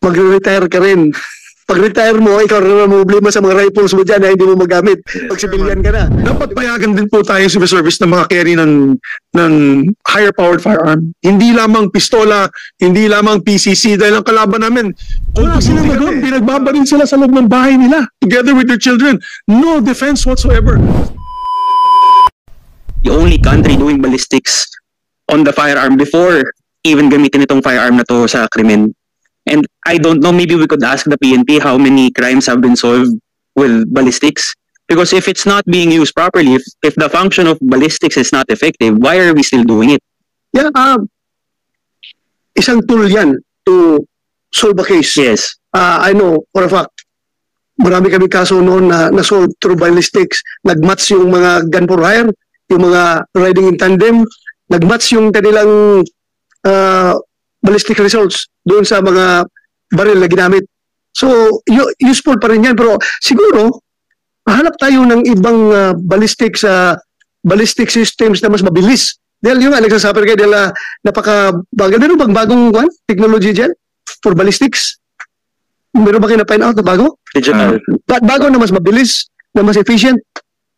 magre-retire ka rin. Pag-retire mo, ikaw rin ang problema sa mga rifles mo dyan na hindi mo magamit. Pag civilian ka na. Dapat payagan din po tayo sa service ng mga carry ng higher powered firearm. Hindi lamang pistola, hindi lamang PCC dahil ang kalaban namin. Wala sila magawa. Pinagbabaril sila sa loob ng bahay nila together with their children. No defense whatsoever. The only country doing ballistics on the firearm before even gamitin itong firearm na to sa krimen. And I don't know, maybe we could ask the PNP how many crimes have been solved with ballistics. Because if it's not being used properly, if the function of ballistics is not effective, why are we still doing it? Yeah, isang tool yan to solve a case. Yes. I know for a fact, marami kami kaso noon na na-solve through ballistics. Nag-match yung mga gun for hire, yung mga riding in tandem, nag-match yung kanilang ballistic results doon sa mga baril na ginamit. So, useful pa rin yan. Pero siguro, hanap tayo ng ibang ballistic systems na mas mabilis. Dahil yung nga, nagsasabi kayo dahil napaka-bagal. Meron bang bagong technology dyan for ballistics? Meron ba kayo na-find out na bago? Digital. Bago na mas mabilis, na mas efficient?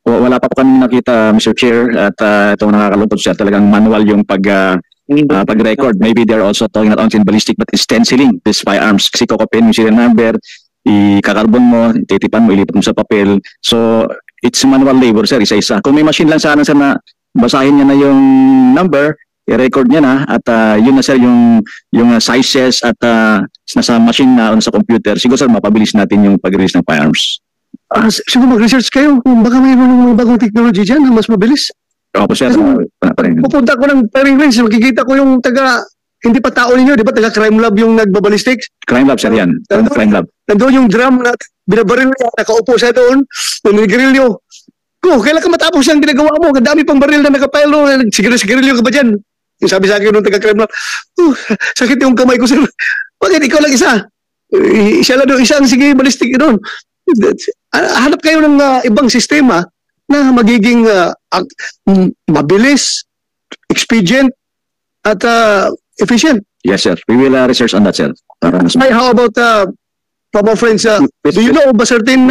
Wala pa po kami nakita, Mr. Chair, at itong nakakalungkot siya, talagang manual yung pag-record. Maybe they're also talking not only in ballistic but stenciling these firearms. Kasi kokopin yung serial number, ikakarbon mo, titipan mo, ilipat mo sa papel. So, it's manual labor, sir, isa-isa. Kung may machine lang sana, sir, na basahin niya na yung number, i-record niya na, at yun na, sir, yung sizes at nasa machine na o sa computer, siguro, sir, mapabilis natin yung pag-release ng firearms. Siguro mag-research kayo kung baka mayroon ng bagong technology dyan na mas mabilis. Opo, sir. Pupunta ko ng firing range, makikita ko yung hindi pa tao ninyo, di ba? Taga-crime lab yung nagbabalistics. Crime lab, sir, yan. Crime lab. Nandun yung drum na binabaril niya, nakaupo siya doon, naninigarilyo. Kailan ka matapos yung ginagawa mo? Kadami pang baril na nakapelo, sigarilyo ka ba dyan? Yung sabi sa akin nung taga-crime lab, sakit yung kamay ko, sir. Bakit ikaw lang isa? Siya lang doon, isang sige ballistic doon. Hanap kayo ng ibang sistema na magiging mabilis, expedient, at efficient. Yes, sir. We will research on that, sir. How about from our friends, do you know of a certain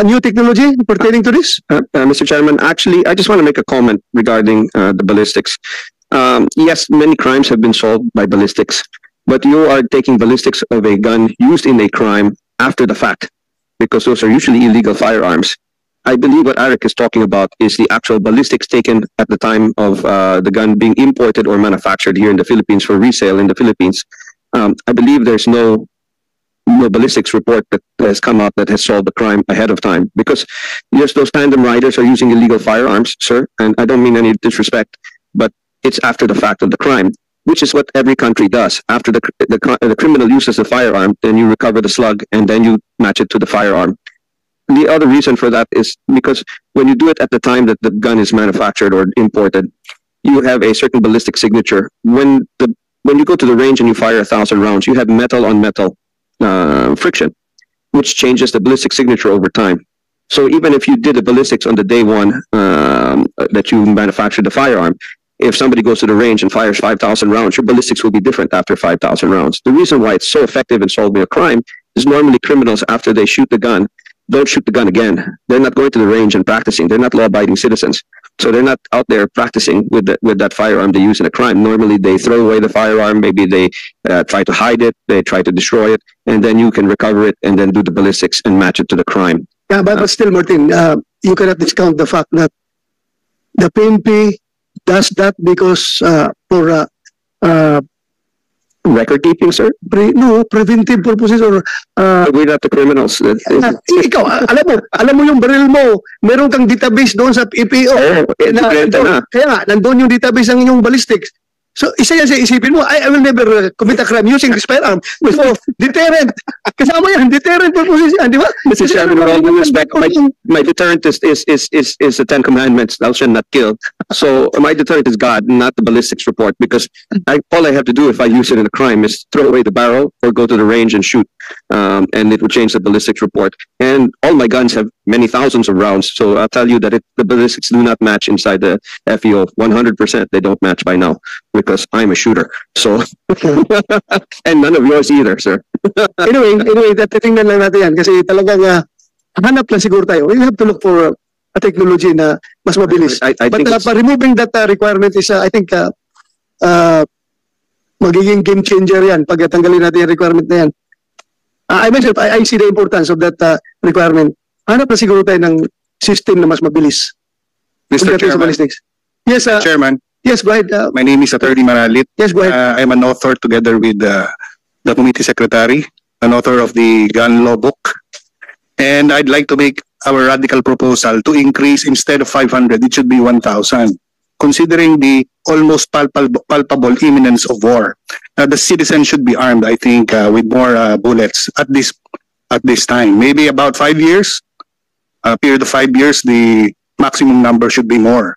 new technology pertaining to this? Mr. Chairman, actually, I just want to make a comment regarding the ballistics. Yes, many crimes have been solved by ballistics, but you are taking ballistics of a gun used in a crime after the fact, because those are usually illegal firearms. I believe what Eric is talking about is the actual ballistics taken at the time of the gun being imported or manufactured here in the Philippines for resale in the Philippines. I believe there's no ballistics report that has come out that has solved the crime ahead of time, because yes, those tandem riders are using illegal firearms, sir, and I don't mean any disrespect, but it's after the fact of the crime, which is what every country does. After the criminal uses the firearm, then you recover the slug and then you match it to the firearm. The other reason for that is because when you do it at the time that the gun is manufactured or imported, you have a certain ballistic signature. When you go to the range and you fire 1,000 rounds, you have metal on metal friction, which changes the ballistic signature over time. So even if you did the ballistics on the day one that you manufactured the firearm, if somebody goes to the range and fires 5,000 rounds, your ballistics will be different after 5,000 rounds. The reason why it's so effective in solving a crime is normally criminals, after they shoot the gun, don't shoot the gun again. They're not going to the range and practicing. They're not law-abiding citizens. So they're not out there practicing with that firearm they use in a crime. Normally, they throw away the firearm. Maybe they try to hide it. They try to destroy it. And then you can recover it and then do the ballistics and match it to the crime. Yeah, but still, Martin, you cannot discount the fact that the PNP does that because for record keeping, sir? Preventive purposes or we're not the criminals. Ikaw, alam mo yung baril mo, meron kang database doon sa EPO. Kaya nga, nandun yung database ng inyong ballistics. So, isa yan sa isipin mo, I will never commit a crime using this firearm. So, deterrent. Kasama yan, deterrent purposes yan, di ba? Mr. Chairman, with all due respect, my deterrent is the Ten Commandments, thou shalt not kill. So, my deterrent is God, not the ballistics report, because all I have to do if I use it in a crime is throw away the barrel or go to the range and shoot, and it will change the ballistics report. And all my guns have many thousands of rounds, so I'll tell you that the ballistics do not match inside the FEO. 100% they don't match by now. We because I'm a shooter. So, and none of yours either, sir. Anyway, titingnan lang natin yan kasi talagang hanap lang siguro tayo. We have to look for a technology na mas mabilis. I But think removing that requirement is, I think, magiging game changer yan pag tanggalin natin yung requirement na yan. I myself, I see the importance of that requirement. Hanap na siguro tayo ng system na mas mabilis. Mr. Pagdating sa Chairman, ballistics. Yes, Chairman, yes, go ahead. my name is Attorney Manalit. Yes, go ahead. I'm an author together with the committee secretary, an author of the gun law book. And I'd like to make our radical proposal to increase instead of 500, it should be 1,000. Considering the almost palpable imminence of war, the citizens should be armed, I think, with more bullets at this time. Maybe about 5 years, a period of 5 years, the maximum number should be more.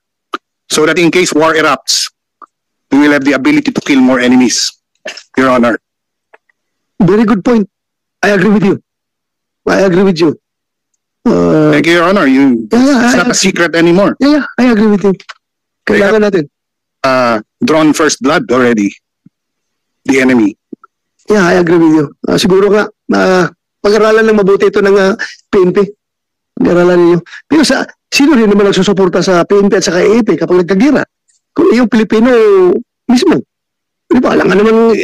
So that in case war erupts, we will have the ability to kill more enemies, Your Honor. Very good point. I agree with you. Thank you, Your Honor. It's not a secret anymore. Yeah, I agree with you. Kailangan natin. Drawn first blood already, the enemy. Yeah, I agree with you. Siguro nga, pag-aralan ng mabuti ito ng PNP. Pag-aralan ninyo. Pero sino rin naman nagsusuporta sa PNP at sa AAP kapag nagkagira? Kung yung Pilipino mismo. Di ba? Alam nga naman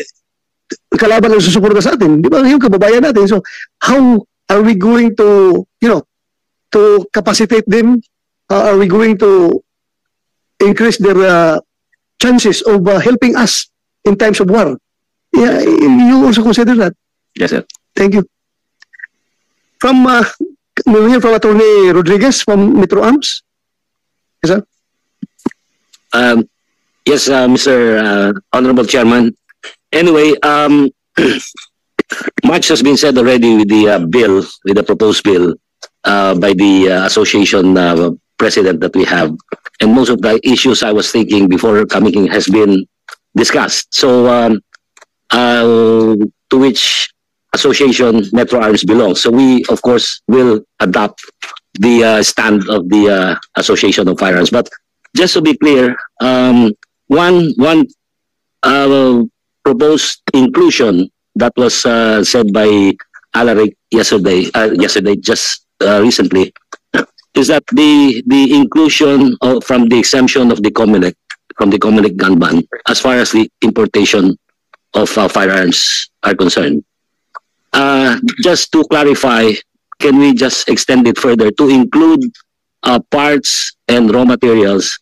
kalaban ang susuporta sa atin. Di ba? Yung kababayan natin. So, how are we going to, to capacitate them? How are we going to increase their chances of helping us in times of war? Yeah, you also consider that. Yes, sir. Thank you. We'll hear from Attorney Rodriguez from Metro Arms. Yes, sir. Yes, Mr. Honorable Chairman. Anyway, much has been said already with the proposed bill by the association president that we have. And most of the issues I was thinking before coming in has been discussed. So, to which association Metro Arms belongs. So we, of course, will adopt the stand of the Association of Firearms. But just to be clear, one proposed inclusion that was said by Alaric recently, is that the inclusion from the exemption of the COMELEC gun ban as far as the importation of firearms are concerned. Just to clarify, can we just extend it further to include parts and raw materials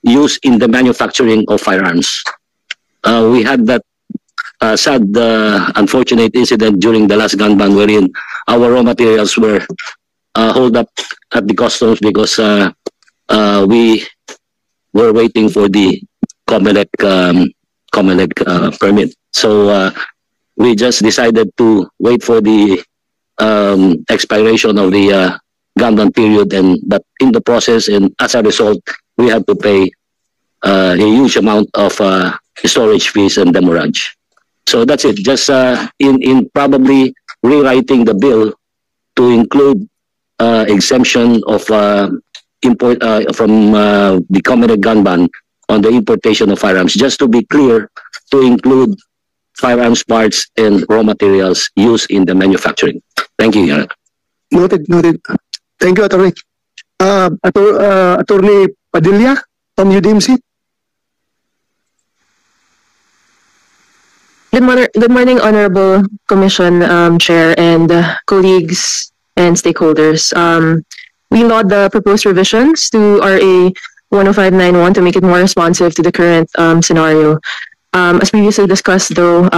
used in the manufacturing of firearms? We had that sad, unfortunate incident during the last gun ban wherein our raw materials were hold up at the customs because we were waiting for the COMELEC permit. So we just decided to wait for the expiration of the gun ban period, but in the process and as a result, we had to pay a huge amount of storage fees and demurrage. So that's it. Just in probably rewriting the bill to include exemption of import from the COMELEC gun ban on the importation of firearms, just to be clear, to include firearms parts and raw materials used in the manufacturing. Thank you, Your Honor. Noted. Thank you, Attorney. Attorney Padilla from UDMC. Good morning, Honorable Commission Chair and colleagues and stakeholders. We laud the proposed revisions to RA 10591 to make it more responsive to the current scenario. As previously discussed, though,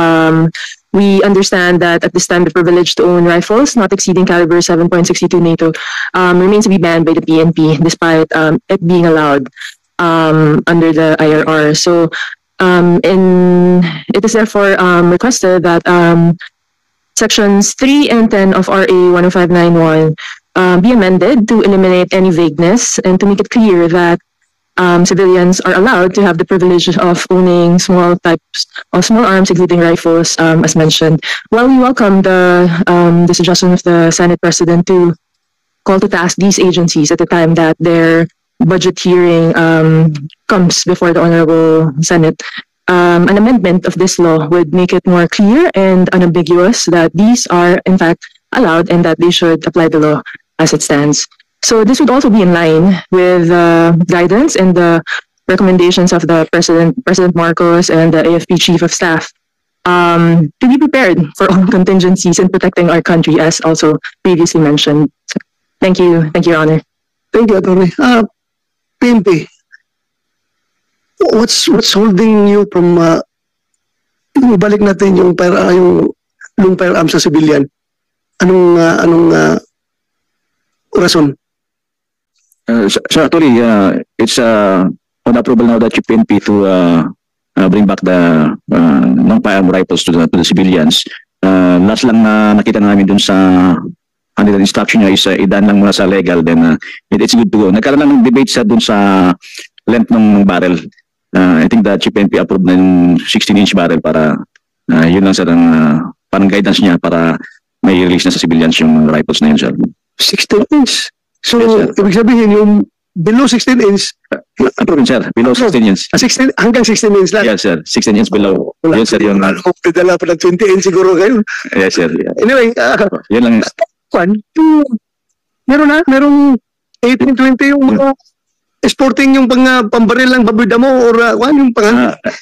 we understand that at this time the privilege to own rifles not exceeding caliber 7.62 NATO remains to be banned by the PNP despite it being allowed under the IRR. So, it is therefore requested that sections 3 and 10 of RA 10591 be amended to eliminate any vagueness and to make it clear that civilians are allowed to have the privilege of owning small types of small arms, including rifles, as mentioned. While we welcome the suggestion of the Senate President to call to task these agencies at the time that their budget hearing comes before the Honorable Senate, an amendment of this law would make it more clear and unambiguous that these are in fact allowed and that they should apply the law as it stands. So this would also be in line with guidance and the recommendations of the President Marcos and the AFP Chief of Staff to be prepared for all contingencies in protecting our country, as also previously mentioned. So, thank you, Your Honor. Thank you, Atty. PNP, what's holding you from ibalik natin yung firearm sa civilian? Anong rason? So actually, it's on approval now that you PNP to bring back the non-firearm rifles to the civilians. Last lang na nakita namin dun sa kanila instruction niya is idaan lang muna sa legal, then it's good to go. Nagkaroon lang ng debate sa dun sa length ng barrel. I think the PNP approved na yung 16-inch barrel para yun lang sir ang parang guidance niya para may release na sa civilians yung rifles na yun sir. 16 inch. So, Yes, ibig sabihin yung below 16 inch, Approved sir, below 16 inch. 16, hanggang 16 inch lang. Yes sir, 16 inch below. Wala. Yun sir yung Dala pa ng 20 inch siguro kayo. yes sir. Yeah. Anyway, Yun lang. merong 18-20 yung mga sporting yung pambaril lang babida mo or yung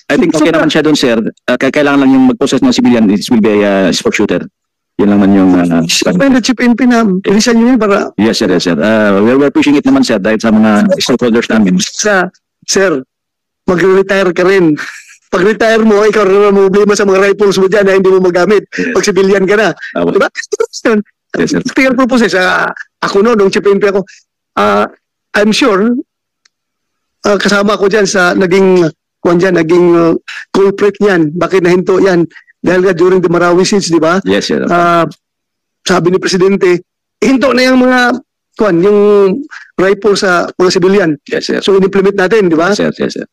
I think okay naman siya doon sir. Kailangan lang yung mag-possess ng civilian, it will be a sport shooter. Yun naman yung the Chief NP na bilisan nyo yun para yes sir, yes sir. We're pushing it naman sir dahil sa mga stakeholders namin. sir, mag-retire ka rin. Pag-retire mo, ikaw rin ang problema sa mga rifles mo dyan na hindi mo magamit. Pag civilian ka na. Diba? Yes sir. Clear process. Ako nung Chief NP ako, I'm sure, kasama ko dyan sa naging culprit niyan. Bakit nahinto yan? Dahil nga during the Marawi siege, di ba? Yes sir. Sabi ni Presidente, hinto na yung mga yung rifle sa mga civilian. Yes sir. So, in-implement natin, di ba? Yes sir, yes sir.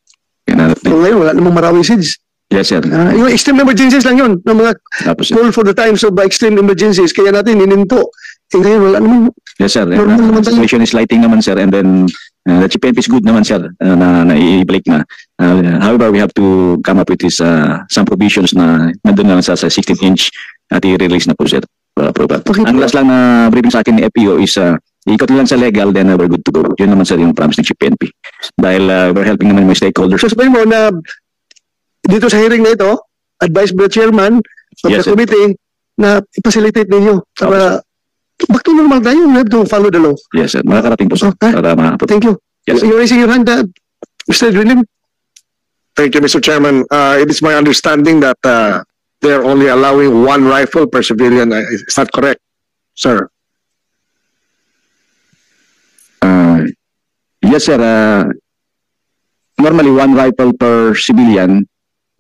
So, ngayon, wala namang Marawi siege. Yes sir. Yung extreme emergencies lang yun. Ng mga Tapos sir. call for the times of extreme emergencies. Kaya natin, hininto. Ngayon, wala namang Yes sir. normal naman tayo. Situation is lighting naman sir, and then the PNP is good naman sir na i-break na. However, we have to come up with this some provisions na nandun lang sa 16-inch at i-release na po sir. Approval. Okay. Ang last lang na briefing sa akin ni FPO is ikot lang sa legal, then we're good to go. Yun naman sir yung promise ng PNP. Dahil we're helping naman yung stakeholders. So, sabihin mo na dito sa hearing na ito, advice by the chairman of Yes, the sir. committee na i-facilitate ninyo para back to normal tayo. We have to follow the law. Yes sir. Makakarating po sir. Okay. Para Thank you. Yes, sir. You're raising your hand, Mr. Drelim. Thank you, Mr. Chairman. It is my understanding that they're only allowing one rifle per civilian. Is that correct, sir? Yes sir. Normally one rifle per civilian.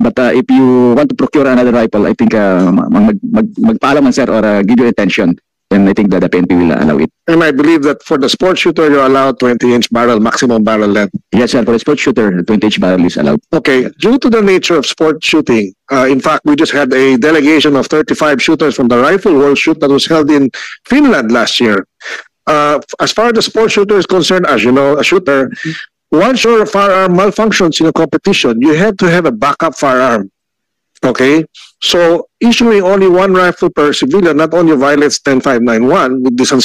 But if you want to procure another rifle, I think magpaalam man sir or give you attention, then I think that the PNP will allow it. And I believe that for the sport shooter, you're allowed 20-inch barrel, maximum barrel length. Yes sir, for a sport shooter, 20-inch barrel is allowed. Okay, due to the nature of sport shooting, in fact, we just had a delegation of 35 shooters from the Rifle World Shoot that was held in Finland last year. As far as the sport shooter is concerned, as you know, a shooter, once your firearm malfunctions in a competition, you have to have a backup firearm. Okay? So, issuing only one rifle per civilian not only violates 10591, it doesn't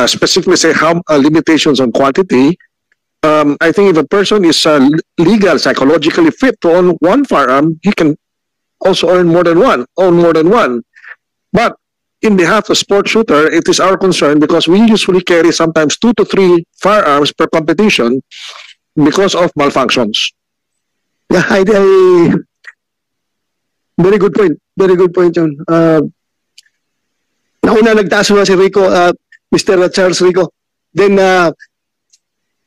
specifically say how limitations on quantity. I think if a person is legal, psychologically fit to own one firearm, he can also own more than one. But in behalf of sport shooter, it is our concern because we usually carry sometimes 2 to 3 firearms per competition because of malfunctions. Yeah, very good point. Very good point yun. Nauna nagtaas na si Rico, Mr. Charles Rico. Then,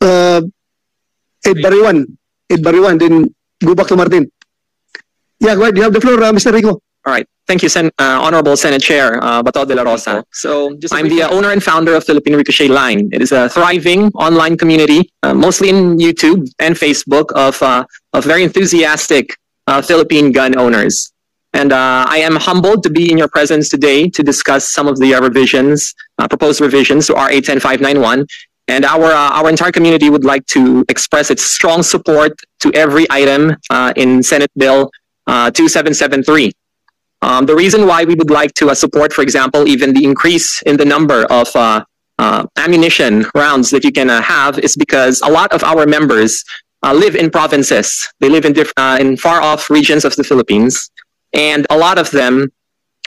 Ed Bariwan. Then, go back to Martin. Yeah, go ahead. You have the floor, Mr. Rico. All right. Thank you, Honorable Senate Chair Bato de la Rosa. So, I'm the owner and founder of Philippine Ricochet Line. It is a thriving online community, mostly in YouTube and Facebook, of very enthusiastic Philippine gun owners. And I am humbled to be in your presence today to discuss some of the proposed revisions to RA 10591 And our entire community would like to express its strong support to every item in Senate Bill 2773. The reason why we would like to support, for example, even the increase in the number of ammunition rounds that you can have is because a lot of our members live in provinces. They live in far-off regions of the Philippines, and a lot of them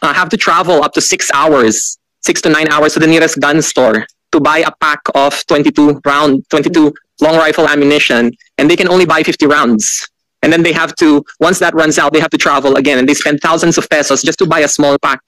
have to travel up to 6 to 9 hours to the nearest gun store to buy a pack of 22 long rifle ammunition, and they can only buy 50 rounds. And then they have to, once that runs out, they have to travel again, and they spend thousands of pesos just to buy a small pack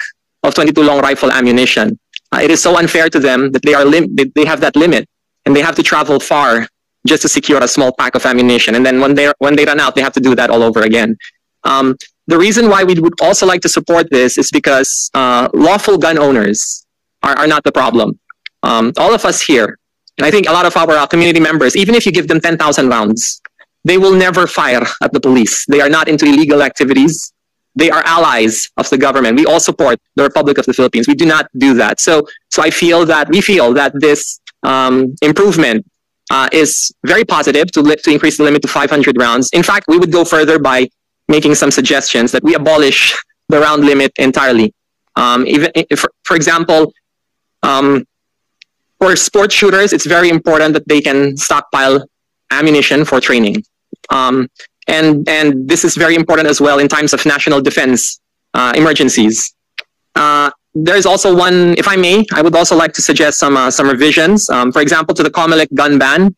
of 22 long rifle ammunition. It is so unfair to them that they have that limit, and they have to travel far just to secure a small pack of ammunition. And then when they run out, they have to do that all over again. The reason why we would also like to support this is because lawful gun owners are not the problem. All of us here, and I think a lot of our community members, even if you give them 10,000 rounds, they will never fire at the police. They are not into illegal activities. They are allies of the government. We all support the Republic of the Philippines. We do not do that. So we feel that this improvement is very positive to increase the limit to 500 rounds. In fact, we would go further by making some suggestions that we abolish the round limit entirely. Even if, for example, for sports shooters, it's very important that they can stockpile ammunition for training. And this is very important as well in times of national defense emergencies. There's also one, if I may, I would also like to suggest some revisions. For example, to the COMELEC gun ban,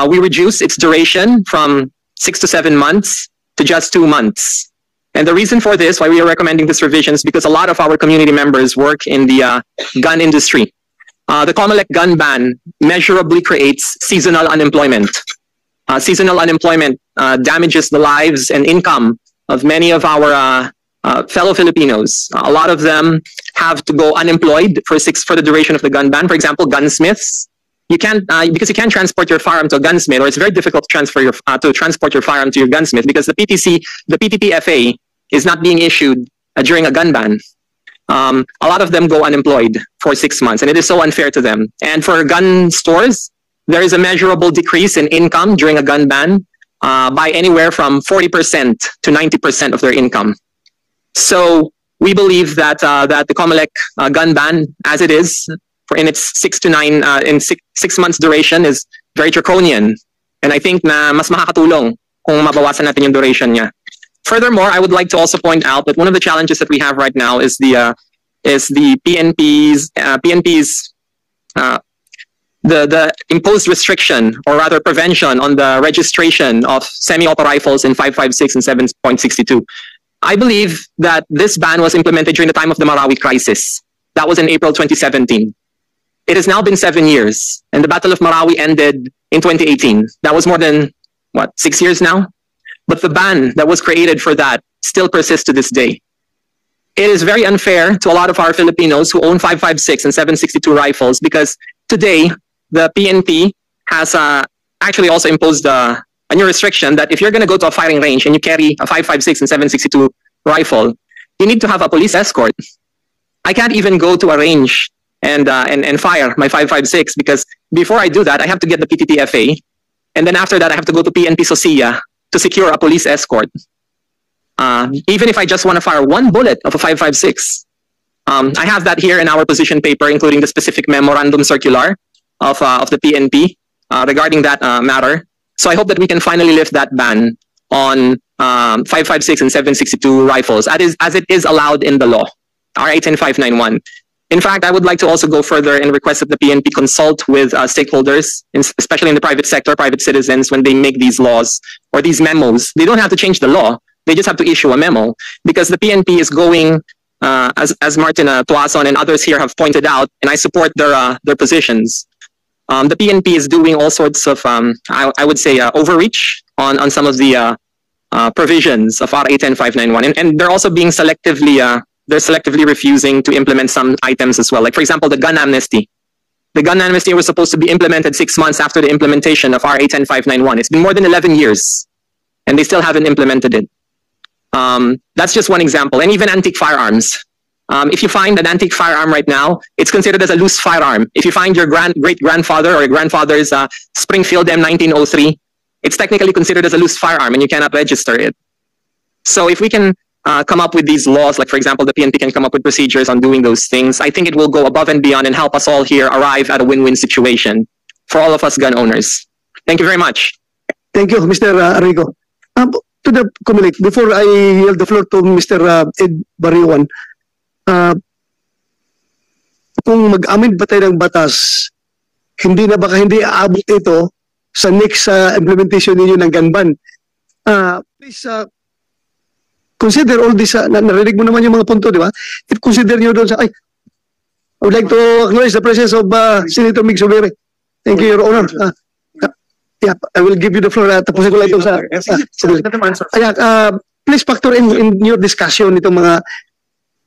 we reduced its duration from 6 to 7 months to just 2 months. And the reason for this, why we are recommending this revision, is because a lot of our community members work in the gun industry. The COMELEC gun ban measurably creates seasonal unemployment. Seasonal unemployment damages the lives and income of many of our fellow Filipinos. A lot of them have to go unemployed for the duration of the gun ban. For example, gunsmiths. You can't because you can't transport your firearm to a gunsmith, or it's very difficult to transport your firearm to your gunsmith because the PTPFA is not being issued during a gun ban. A lot of them go unemployed for 6 months, and it is so unfair to them. And for gun stores, there is a measurable decrease in income during a gun ban by anywhere from 40% to 90% of their income. So we believe that the COMELEC gun ban, as it is, in its 6 months duration, is very draconian. And I think na mas makakatulong kung mabawasan natin yung duration niya. Furthermore, I would like to also point out that one of the challenges that we have right now is the PNP's the imposed restriction, or rather prevention, on the registration of semi-auto rifles in 5.56 and 7.62. I believe that this ban was implemented during the time of the Marawi crisis. That was in April 2017. It has now been 7 years, and the Battle of Marawi ended in 2018. That was more than, 6 years now? But the ban that was created for that still persists to this day. It is very unfair to a lot of our Filipinos who own 5.56 and 7.62 rifles, because today the PNP has actually also imposed a new restriction that if you're going to go to a firing range and you carry a 5.56 and 7.62 rifle, you need to have a police escort. I can't even go to a range and fire my 5.56 because before I do that, I have to get the PTTFA, and then after that, I have to go to PNP SOSIA to secure a police escort. Even if I just want to fire one bullet of a 5.56, I have that here in our position paper, including the specific memorandum circular of the PNP regarding that matter. So I hope that we can finally lift that ban on 5.56 and 7.62 rifles, as it is allowed in the law, RA 10591. In fact, I would like to also go further and request that the PNP consult with stakeholders, especially in the private sector, private citizens, when they make these laws or these memos. They don't have to change the law. They just have to issue a memo, because the PNP is going, as Martin Tuason and others here have pointed out, and I support their positions. The PNP is doing all sorts of, I would say, overreach on some of the provisions of RA 10591, and they're also being selectively refusing to implement some items as well. Like, for example, the gun amnesty. The gun amnesty was supposed to be implemented 6 months after the implementation of RA 10591. It's been more than 11 years, and they still haven't implemented it. That's just one example. And even antique firearms. If you find an antique firearm right now, it's considered as a loose firearm. If you find your great-grandfather or your grandfather's Springfield M1903, it's technically considered as a loose firearm and you cannot register it. So if we can come up with these laws, like for example, the PNP can come up with procedures on doing those things, I think it will go above and beyond and help us all here arrive at a win-win situation for all of us gun owners. Thank you very much. Thank you, Mr. Arrigo. To the Comelec, before I yield the floor to Mr. Ed Barriuan, kung mag-amend ba tayo ng batas, baka hindi aabot ito sa next implementation ninyo ng gun ban. Please consider all this. Narinig mo naman yung mga punto, di ba? Consider nyo doon sa, I would like to acknowledge the presence of Senator Mig Zubiri. Thank you, Your Honor. Yeah, I will give you the floor. Tapusin ko lang ito sa... please factor in your discussion itong mga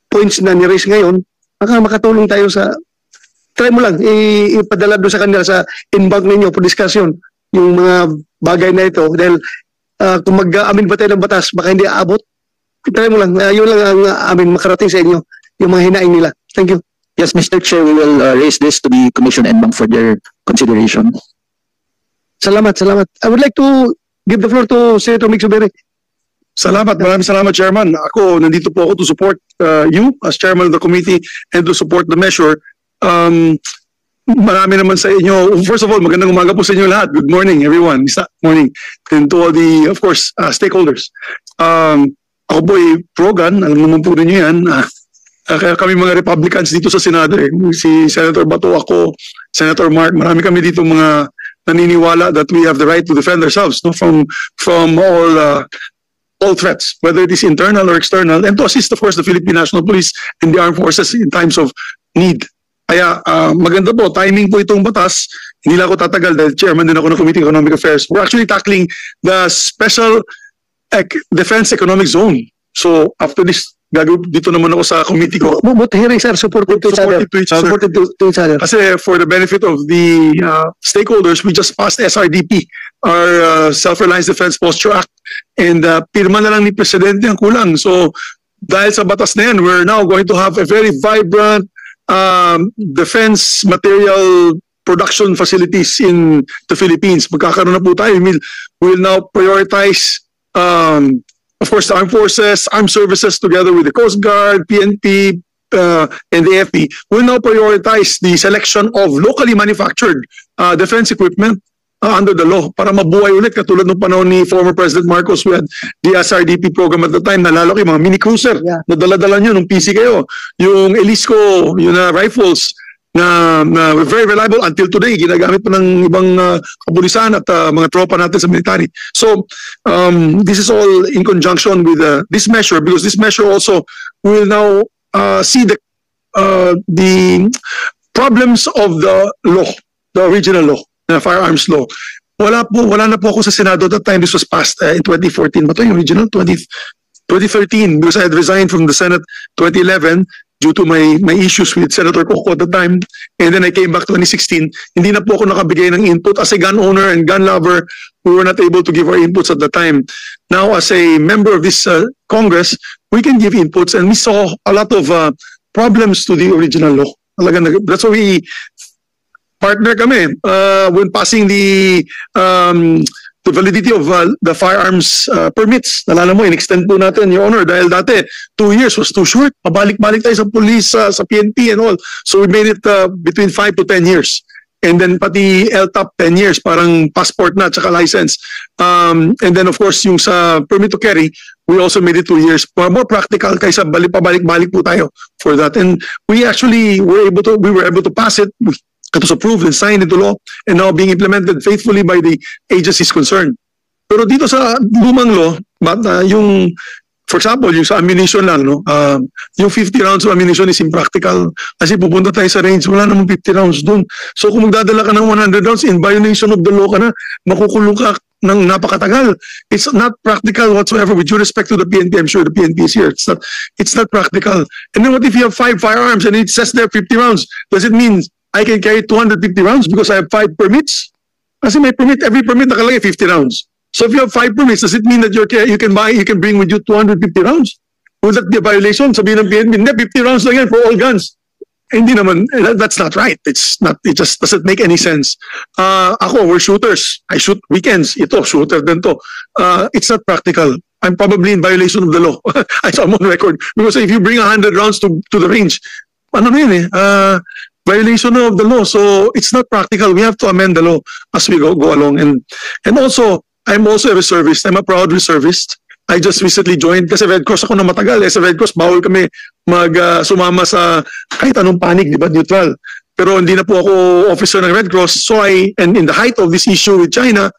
points na ni-raise ngayon. Baka makatulong tayo sa... Try mo lang, ipadala doon sa kanila sa inbox ninyo for discussion yung mga bagay na ito. Dahil kung mag-amin ba tayo ng batas, baka hindi aabot. Try mo lang, yun lang ang amin makarating sa inyo, yung mga hinaing nila. Thank you. Yes, Mr. Chair, we will raise this to the Commission and Bank for their consideration. Salamat. I would like to give the floor to Senator Mig Zubiri. Salamat, maraming salamat, Chairman. Ako, nandito po ako to support you as Chairman of the committee and to support the measure. Marami naman sa inyo. First of all, magandang umaga po sa inyo lahat. Good morning, everyone. Morning. And to all the, of course, stakeholders. Ako po ay pro-gun. Alam naman po ninyo yan. Kaya kami mga Republicans dito sa Senado. Si Senator Bato, ako, Senator Mark, marami kami dito mga naniniwala that we have the right to defend ourselves from all threats, whether it is internal or external, and to assist, of course, the Philippine National Police and the armed forces in times of need. Kaya maganda po, timing po itong batas. Hindi lang ako tatagal dahil chairman din ako ng Committee on Economic Affairs. We're actually tackling the Special Defense Economic Zone. So after this, dito naman ako sa committee ko. But hearing, sir, supported to each other. Kasi for the benefit of the stakeholders, we just passed SRDP, our Self-Reliance Defense Posture Act. And pirma na lang ni Presidente ang kulang. So dahil sa batas na yan, we're now going to have a very vibrant defense material production facilities in the Philippines. Magkakaroon na po tayo. We'll now prioritize of course, the armed forces, armed services, together with the Coast Guard, PNP, and the AFP, will now prioritize the selection of locally manufactured defense equipment under the law para mabuhay ulit. Katulad ng panahon ni former President Marcos, we had the SRDP program at the time, nalalo kayo, mga mini cruiser, na dala-dala nyo nung PC kayo. Yung Elisco, yung rifles, na very reliable until today, ginagamit pa ng ibang kapulisan at mga tropa natin sa military. So this is all in conjunction with this measure, because this measure also will now see the problems of the law, the original law, the firearms law. Wala na po ako sa Senado at that time. This was passed in 2014. But yung original 2013, because I had resigned from the Senate 2011 due to my issues with Senator Coco at the time. And then I came back 2016. Hindi na po ako nakabigay ng input. As a gun owner and gun lover, we were not able to give our inputs at the time. Now, as a member of this Congress, we can give inputs, and we saw a lot of problems to the original law. That's why we partner kami when passing the validity of the firearms permits. Nalala mo, in-extend po natin, Your Honor, dahil dati 2 years was too short. Pabalik-balik tayo sa police, sa PNP and all. So we made it between 5 to 10 years. And then pati LTAP 10 years, parang passport na, tsaka license. And then of course, yung sa permit to carry, we also made it 2 years. More practical kaysa pabalik-balik po tayo for that. And we actually were able to pass it. It was approved and signed into law and now being implemented faithfully by the agencies concerned. Pero dito sa lumang law, yung, for example, yung sa ammunition lang, no? Yung 50 rounds of ammunition is impractical kasi pupunta tayo sa range, wala namang 50 rounds dun. So kung magdadala ka ng 100 rounds, in violation of the law ka na, makukulong ka ng napakatagal. It's not practical whatsoever. With due respect to the PNP, I'm sure the PNP is here. It's not practical. And then what if you have 5 firearms and it says there 50 rounds? Does it mean I can carry 250 rounds because I have 5 permits? Kasi may permit, every permit nakalagay 50 rounds. So if you have 5 permits, does it mean that you can bring with you 250 rounds? Would that be a violation? Sabihin ng PNP, hindi, 50 rounds lang yan for all guns. Hindi naman, that's not right. It just doesn't make any sense. Ako, we're shooters. I shoot weekends. Ito, shooter din to. It's not practical. I'm probably in violation of the law. I'm on record. Because if you bring 100 rounds to the range, ano na yun violation of the law. So it's not practical. We have to amend the law as we go along. And also, I'm also a reservist. I'm a proud reservist. I just recently joined kasi Red Cross ako na matagal. Sa Red Cross, bawal kami sumama sa kahit anong panic, di ba, neutral. Pero hindi na po ako officer ng Red Cross. So and in the height of this issue with China,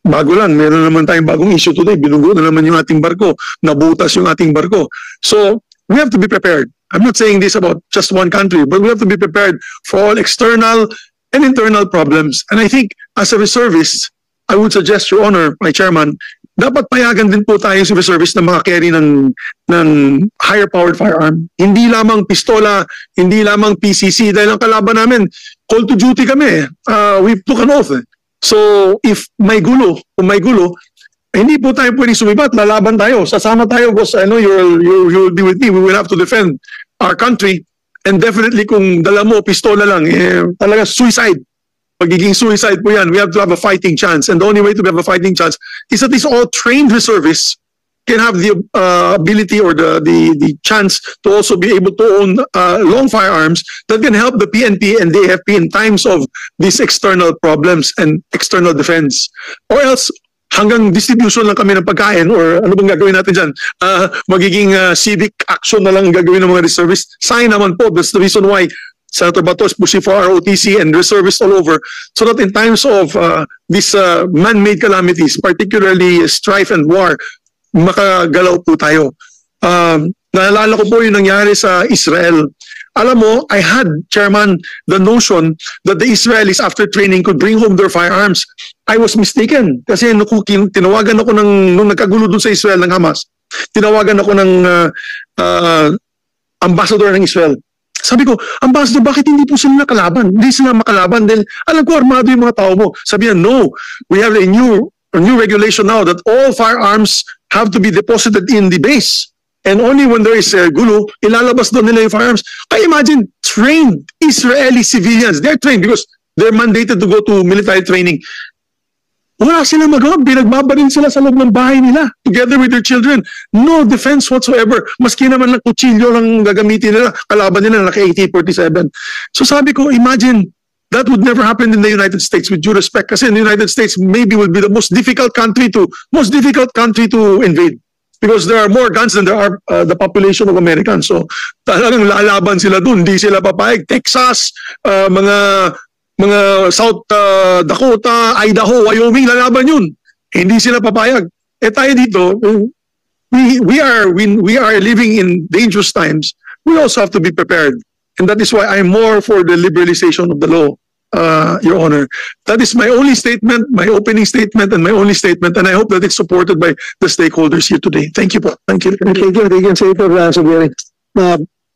bago lang, meron naman tayong bagong issue today. Binugo na naman yung ating barko. Nabutas yung ating barko. So we have to be prepared. I'm not saying this about just one country, but we have to be prepared for all external and internal problems. And I think as a reservist, I would suggest, Your Honor, my chairman, dapat payagan din po tayo sa reservist na mga carry ng higher powered firearm. Hindi lamang pistola, hindi lamang PCC dahil ang kalaban namin, call to duty kami. We took an oath. So if may gulo, hindi po tayo pwedeng sumibat, lalaban tayo. Sasama tayo, boss. I know you'll be with me. We will have to defend our country. And definitely kung dala mo pistola lang, talaga suicide. Pagiging suicide po yan, we have to have a fighting chance. And the only way to have a fighting chance is that these all trained reservists can have the ability or the chance to also be able to own long firearms that can help the PNP and the AFP in times of these external problems and external defense. Or else, hanggang distribution lang kami ng pagkain or ano bang gagawin natin dyan? Magiging civic action na lang gagawin ng mga reservists. Sayang naman po, that's the reason why Senator Bato is pushing for ROTC and reservists all over so that in times of these man-made calamities, particularly strife and war, makagalaw po tayo. Naalala ko po yung nangyari sa Israel. Alam mo, I had, Chairman, the notion that the Israelis after training could bring home their firearms. I was mistaken kasi tinawagan ako nung nagkagulo dun sa Israel ng Hamas. Tinawagan ako ng ambassador ng Israel. Sabi ko, Ambassador, bakit hindi po sila nakalaban? Hindi sila makalaban dahil alam ko armado yung mga tao mo. Sabi niya, no, we have a new regulation now that all firearms have to be deposited in the base. And only when there is gulo, ilalabas doon nila yung firearms. Kaya imagine, trained Israeli civilians, they're trained because they're mandated to go to military training. Wala sila magawa. Binagbabarin sila sa loob ng bahay nila together with their children. No defense whatsoever. Maski naman ng kutsilyo lang gagamitin nila. Kalaban nila naka AK-47. So sabi ko, imagine, that would never happen in the United States with due respect. Kasi in the United States, maybe will be the most difficult country to invade. Because there are more guns than there are the population of Americans. So talagang lalaban sila dun. Hindi sila papayag. Texas, mga South Dakota, Idaho, Wyoming, lalaban yun. Hindi sila papayag. Tayo dito, we are living in dangerous times. We also have to be prepared. And that is why I'm more for the liberalization of the law, Your Honor. That is my only statement, my opening statement, and my only statement. And I hope that it's supported by the stakeholders here today. Thank you po. Thank you. Thank you, Senator Sobiri.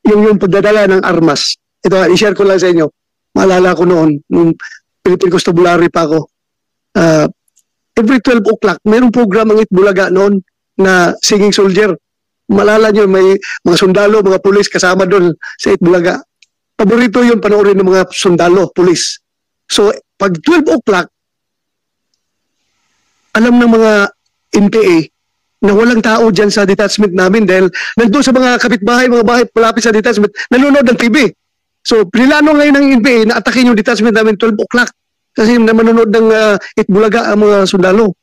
Yung pagdadala ng armas, ito, i-share ko lang sa inyo. Maalala ko noon, nung Philippine Constabulary pa ako, every 12 o'clock, mayroong program ang Itbulaga noon na Singing Soldier. Maalala nyo, may mga sundalo, mga pulis kasama doon sa Itbulaga. Paborito yun panoorin ng mga sundalo, pulis. So, pag 12 o'clock, alam ng mga NPA na walang tao dyan sa detachment namin dahil nandun sa mga kapitbahay, mga bahay palapit sa detachment, nanonood ng TV. So, prilano ngayon ng NPA na atakin yung detachment namin 12 o'clock kasi manonood ng Itbulaga ang mga sundalo.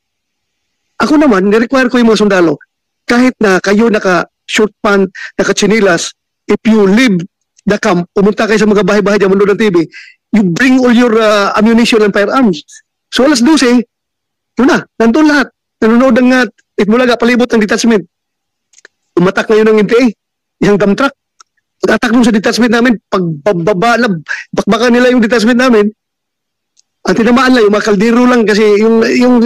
Ako naman, nirequire ko yung mga sundalo. Kahit na kayo naka-short pant, naka-chinilas, if you leave the camp, pumunta kayo sa mga bahay-bahay dyan, manonood ng TV, you bring all your ammunition and firearms. So, alas 12, yun na, nandun lahat. Nanonood ng Itbulaga, palibot ng detachment. Umatak ngayon ng NPA, isang dump truck. Pag-attack nung sa detachment namin, bakbakan nila yung detachment namin, ang tinamaan lang, yung mga kaldero lang kasi yung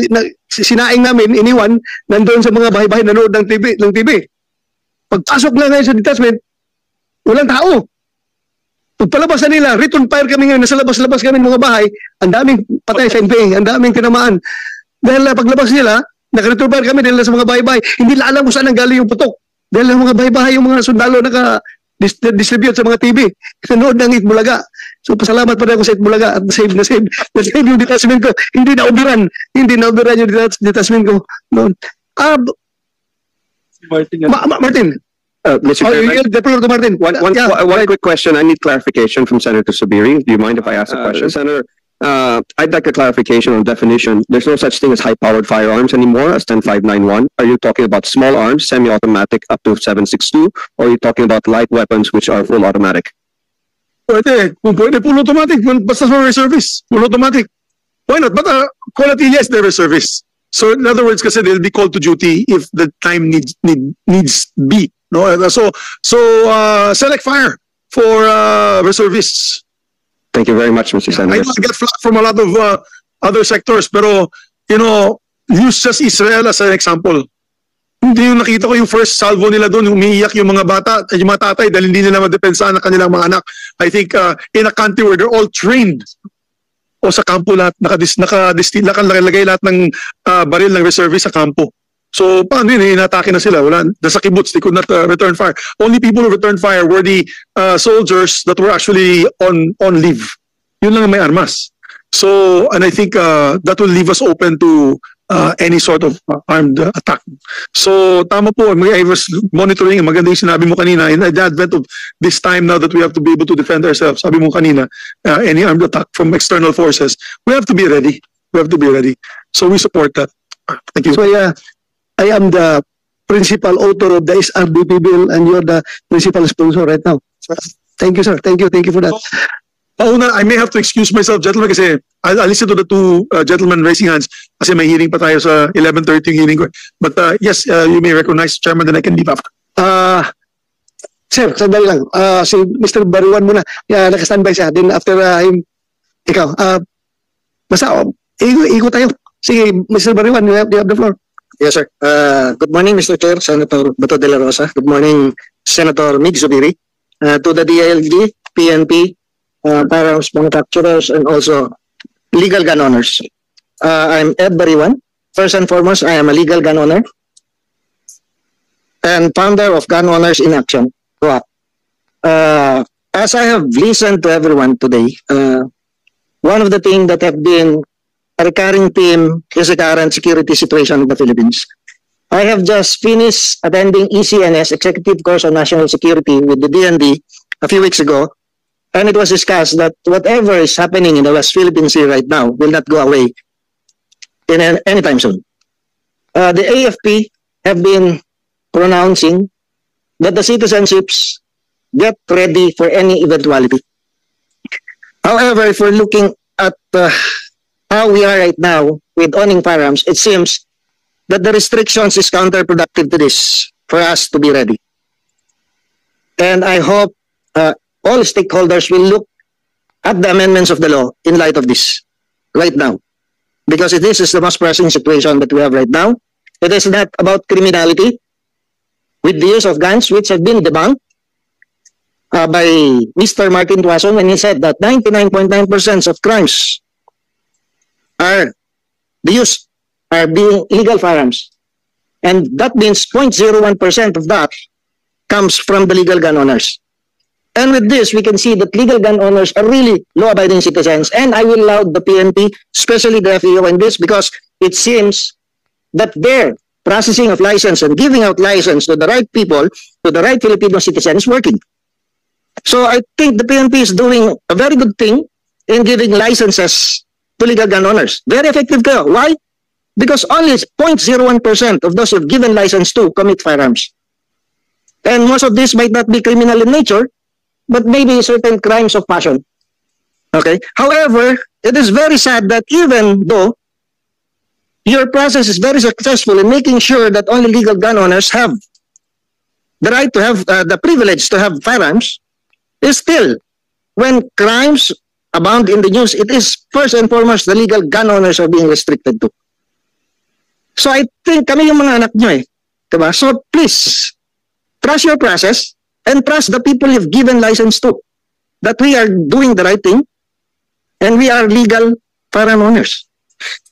sinaing namin, iniwan, nandoon sa mga bahay-bahay, nanood ng TV. Pagpasok na ngayon sa detachment, walang tao. Pagpalabas na nila, return fire kami ngayon, nasa labas-labas kami ng mga bahay, ang daming patay sa NPA, ang daming tinamaan. Dahil paglabas nila, naka-return fire kami dahil sa mga bahay-bahay, hindi na alam kung saan ang galing yung putok. Dahil ang mga bahay-bahay yung mga sundalo distribute sa mga TV. Nanood ng Itbulaga. So pasalamat pa rin ako sa Itbulaga at na-save yung detachment ko. Hindi na ubiran yung detachment ko noon. Martin. Mr. Chairman, The floor to Martin. One quick question. I need clarification from Senator Subiri. Do you mind if I ask a question? Senator, I'd like a clarification on definition. There's no such thing as high-powered firearms anymore as 10591. Are you talking about small arms, semi-automatic up to 7.62, or are you talking about light weapons which are full automatic? Pwede. Kung pwede, full automatic. Basta for reservists. Full automatic. Why not? But quality, yes, they're reservists. So in other words, kasi they'll be called to duty if the time needs be. No, so select fire for reservists. Thank you very much, Mr. Senator. I know I get flack from a lot of other sectors, pero use just Israel as an example. Hindi yung nakita ko yung first salvo nila doon, umiiyak yung mga bata at yung mga tatay dahil hindi nila madepensahan ang kanilang mga anak. I think in a country where they're all trained o sa kampo lahat, nakalagay lahat ng baril ng reservist sa kampo. So, paano yun? Inatake na sila. Nasa kibbutz, they could not return fire. Only people who returned fire were the soldiers that were actually on leave. Yun lang ang may armas. So, and I think that will leave us open to any sort of armed attack. So, tama po. I was monitoring. Maganda yung sinabi mo kanina. In the advent of this time now that we have to be able to defend ourselves, sabi mo kanina, any armed attack from external forces, we have to be ready. We have to be ready. So, we support that. Thank you. So, I am the principal author of the SRDP bill and you're the principal sponsor right now. Thank you, sir. Thank you for that. I may have to excuse myself, gentlemen, kasi I'll listen to the two gentlemen raising hands kasi may hearing pa tayo sa 11:30 yung hearing ko. But yes, you may recognize Chairman, then I can leave after. Sir, sandali lang. Si Mr. Bariwan muna. Naka-standby siya. Then after him, ikaw. Basta, igo tayo. Sige, Mr. Bariwan, you have the floor. Yes, sir. Good morning, Mr. Chair, Senator Bato de la Rosa. Good morning, Senator Mig Zubiri. To the DILG, PNP, firearms manufacturers, and also legal gun owners. I'm Ed Bariwan. First and foremost, I am a legal gun owner and founder of Gun Owners in Action. As I have listened to everyone today, one of the things that have been a recurring theme is the current security situation in the Philippines. I have just finished attending ECNS, Executive Course on National Security, with the DND a few weeks ago, and it was discussed that whatever is happening in the West Philippines Sea right now will not go away anytime soon. The AFP have been pronouncing that the citizenships get ready for any eventuality. However, if we're looking at how we are right now with owning firearms, it seems that the restrictions is counterproductive to this for us to be ready. And I hope all stakeholders will look at the amendments of the law in light of this right now. Because this is the most pressing situation that we have right now. It is not about criminality with the use of guns, which have been debunked by Mr. Martin Tuason when he said that 99.9% of crimes are being illegal firearms. And that means 0.01% of that comes from the legal gun owners. And with this, we can see that legal gun owners are really law-abiding citizens. And I will laud the PNP, especially the FEO in this, because it seems that their processing of license and giving out license to the right people, to the right Filipino citizen is working. So I think the PNP is doing a very good thing in giving licenses to legal gun owners. Very effective kayo. Why? Because only 0.01% of those who've given license to commit firearms. And most of this might not be criminal in nature, but maybe certain crimes of passion. Okay? However, it is very sad that even though your process is very successful in making sure that only legal gun owners have the right to have the privilege to have firearms, is still, when crimes abound in the news, it is first and foremost the legal gun owners are being restricted to. So I think kami yung mga anak nyo eh. Diba? So please, trust your process and trust the people you've given license to. That we are doing the right thing and we are legal firearm owners.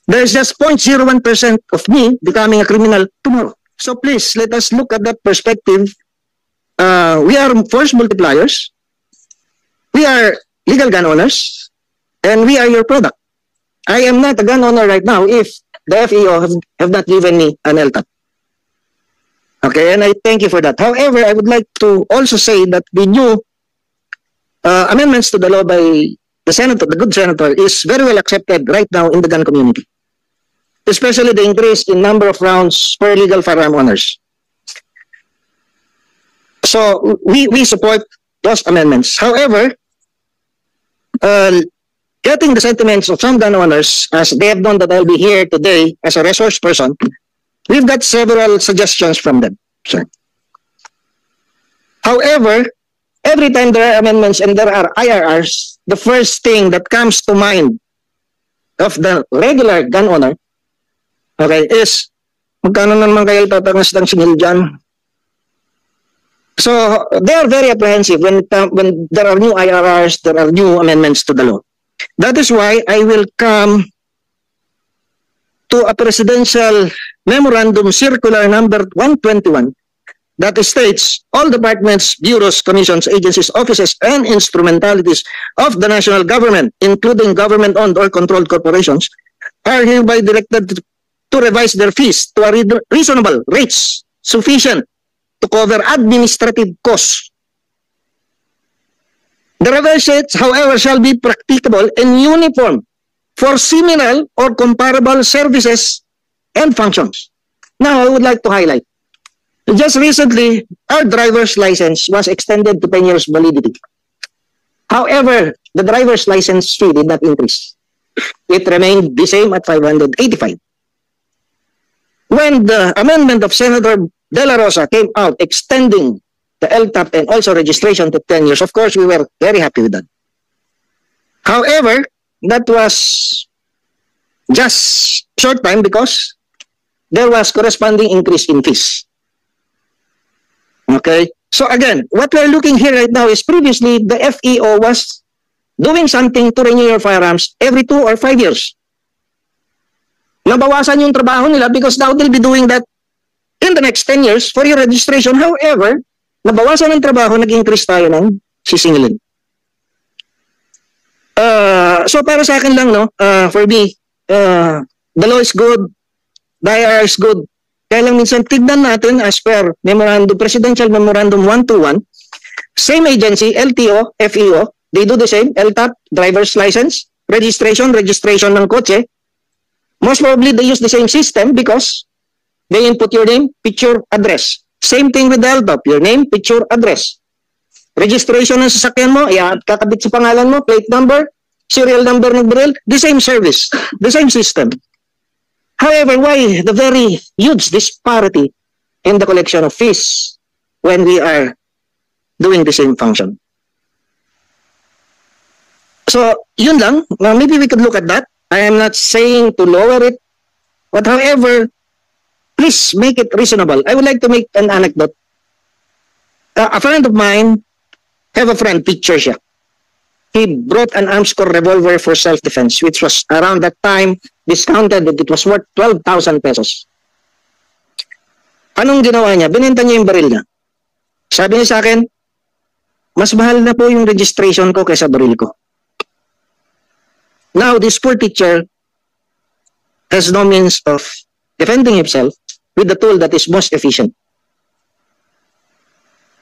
There's just 0.01% of me becoming a criminal tomorrow. So please, let us look at that perspective. We are force multipliers. We are legal gun owners. And we are your product. I am not a gun owner right now if the FEO have not given me an LTAP. Okay, and I thank you for that. However, I would like to also say that the new amendments to the law by the senator, the good senator, is very well accepted right now in the gun community, especially the increase in number of rounds per legal firearm owners. So we support those amendments. However, getting the sentiments of some gun owners, as they have known that I'll be here today as a resource person, we've got several suggestions from them, sir. However, every time there are amendments and there are IRRs, the first thing that comes to mind of the regular gun owner, okay, is magkano naman kayo tatangas ng singil dyan? So they are very apprehensive when there are new IRRs, there are new amendments to the law. That is why I will come to a presidential memorandum circular number 121 that states all departments, bureaus, commissions, agencies, offices, and instrumentalities of the national government, including government-owned or controlled corporations, are hereby directed to revise their fees to a reasonable rates sufficient to cover administrative costs. The revised rates, however, shall be practicable and uniform for similar or comparable services and functions. Now, I would like to highlight. Just recently, our driver's license was extended to 10 years validity. However, the driver's license fee did not increase. It remained the same at 585. When the amendment of Senator De La Rosa came out extending the LTAP and also registration to 10 years, of course, we were very happy with that. However, that was just short time because there was corresponding increase in fees. Okay, so again, what we're looking here right now is previously the FEO was doing something to renew your firearms every 2 or 5 years. Nabawasan yung trabaho nila because now they'll be doing that in the next 10 years for your registration. However, nabawasan ang trabaho, nag-increase tayo ng sisingilin. So para sa akin lang, no, for me, the law is good, the IR is good. Kaya lang minsan tignan natin as per memorandum, Presidential Memorandum 121, same agency, LTO, FEO, they do the same, LTAP, driver's license, registration ng kotse. Most probably they use the same system because they input your name, picture, address. Same thing with the LTAP, your name, picture, address. Registration ng sasakyan mo, kakabit sa pangalan mo, plate number, serial number ng baril, the same service, the same system. However, why the very huge disparity in the collection of fees when we are doing the same function? So, yun lang. Maybe we could look at that. I am not saying to lower it, but however, please make it reasonable. I would like to make an anecdote. A friend of mine, have a friend, picture siya. He brought an arms core revolver for self-defense, which was around that time discounted that it was worth 12,000 pesos. Anong ginawa niya? Binenta niya yung baril niya. Sabi niya sa akin, mas mahal na po yung registration ko kaysa baril ko. Now, this poor teacher has no means of defending himself with the tool that is most efficient.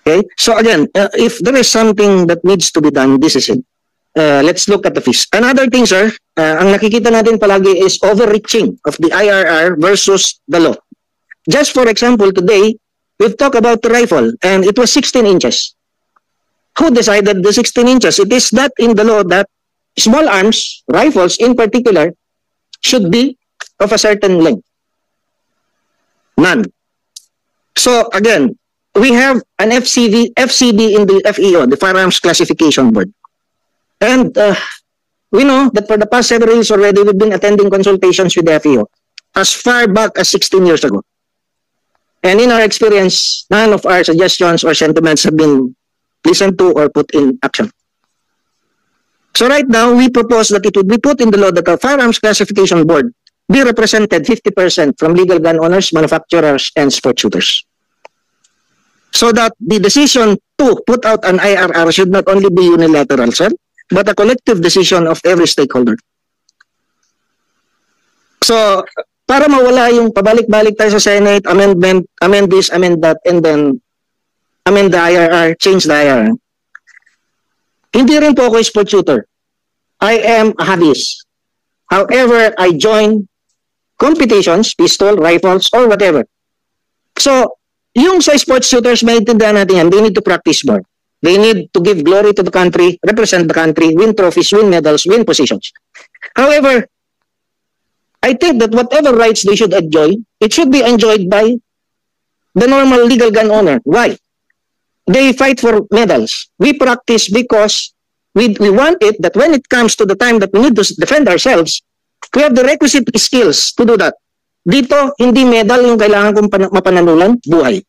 Okay? So again, if there is something that needs to be done, this is it. Let's look at the fees. Another thing, sir, ang nakikita natin palagi is overreaching of the IRR versus the law. Just for example, today, we've talked about the rifle, and it was 16 inches. Who decided the 16 inches? It is not in the law that small arms, rifles in particular, should be of a certain length. None. So again, we have an FCD in the FEO, the Firearms Classification Board. And we know that for the past several years already, we've been attending consultations with the FEO as far back as 16 years ago. And in our experience, none of our suggestions or sentiments have been listened to or put in action. So right now, we propose that it would be put in the law that our Firearms Classification Board be represented 50% from legal gun owners, manufacturers, and sport shooters. So that the decision to put out an IRR should not only be unilateral, sir, but a collective decision of every stakeholder. So, para mawala yung pabalik-balik tayo sa Senate, amendment, amend this, amend that, and then amend the IRR, change the IRR. Hindi rin po ako sport shooter. I am a hobbyist. However, I join competitions, pistol, rifles, or whatever. So, yung sa sports shooters, maintindihan natin yan, they need to practice more. They need to give glory to the country, represent the country, win trophies, win medals, win positions. However, I think that whatever rights they should enjoy, it should be enjoyed by the normal legal gun owner. Why? They fight for medals. We practice because we want it that when it comes to the time that we need to defend ourselves, we have the requisite skills to do that. Dito, hindi medal yung kailangan kong mapanalunan, buhay.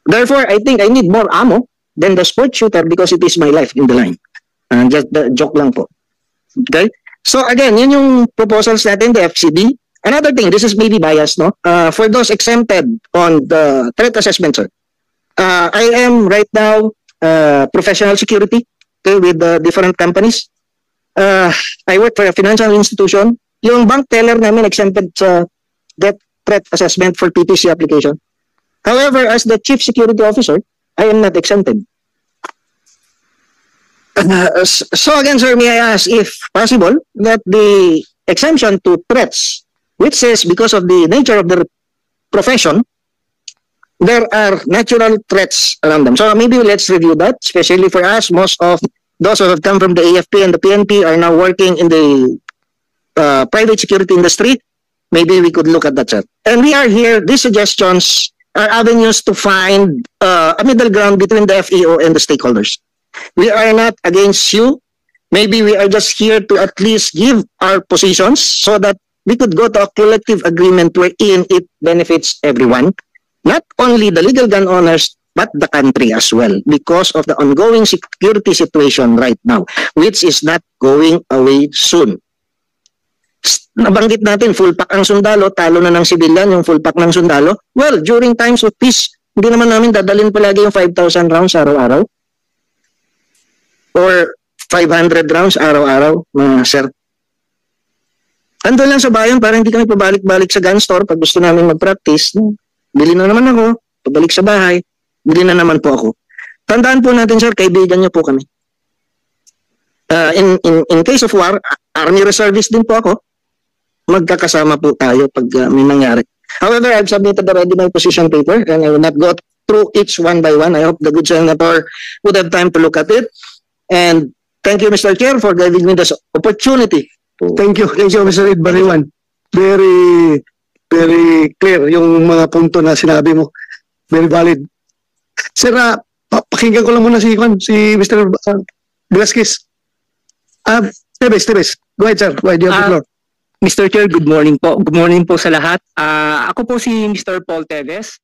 Therefore, I think I need more ammo than the sport shooter because it is my life in the line. Just the joke lang po. Okay? So again, yun yung proposals natin, the FCD. Another thing, this is maybe biased, no? For those exempted on the threat assessment, sir. I am right now professional security, okay, with different companies. I work for a financial institution. Yung bank teller namin exempted sa debt threat assessment for PTC application. However, as the chief security officer, I am not exempted. So again, sir, may I ask if possible that the exemption to threats, which says because of the nature of the profession, there are natural threats around them. So maybe let's review that, especially for us. Most of those who have come from the AFP and the PNP are now working in the private security industry. Maybe we could look at that, sir. And we are here, these suggestions are avenues to find a middle ground between the FEO and the stakeholders. We are not against you. Maybe we are just here to at least give our positions so that we could go to a collective agreement wherein it benefits everyone, not only the legal gun owners, but the country as well, because of the ongoing security situation right now, which is not going away soon. Nabanggit natin, full pack ang sundalo, talo na ng civilian yung full pack ng sundalo. Well, during times of peace, hindi naman namin dadalhin palagi yung 5,000 rounds araw-araw. Or 500 rounds araw-araw, mga sir. Ando lang sa bayan para hindi kami pabalik-balik sa gun store pag gusto namin mag-practice. Bili na naman ako, pabalik sa bahay, bili na naman po ako. Tandaan po natin, sir, kaibigan niyo po kami. In case of war, Army Reservist din po ako. Magkakasama po tayo pag may nangyari. However, I've submitted already my position paper and I will not go through each one by one. I hope the good senator would have time to look at it. And thank you, Mr. Chair, for giving me this opportunity. Thank you, Mr. Ed Bariwan. Very, very clear yung mga punto na sinabi mo. Very valid. Sir, pakinggan ko lang muna si Mr. Velasquez. Tebes. Go ahead, sir. Go ahead, you have the floor. Mr. Chair, good morning po. Good morning po sa lahat. Ako po si Mr. Paul Teves.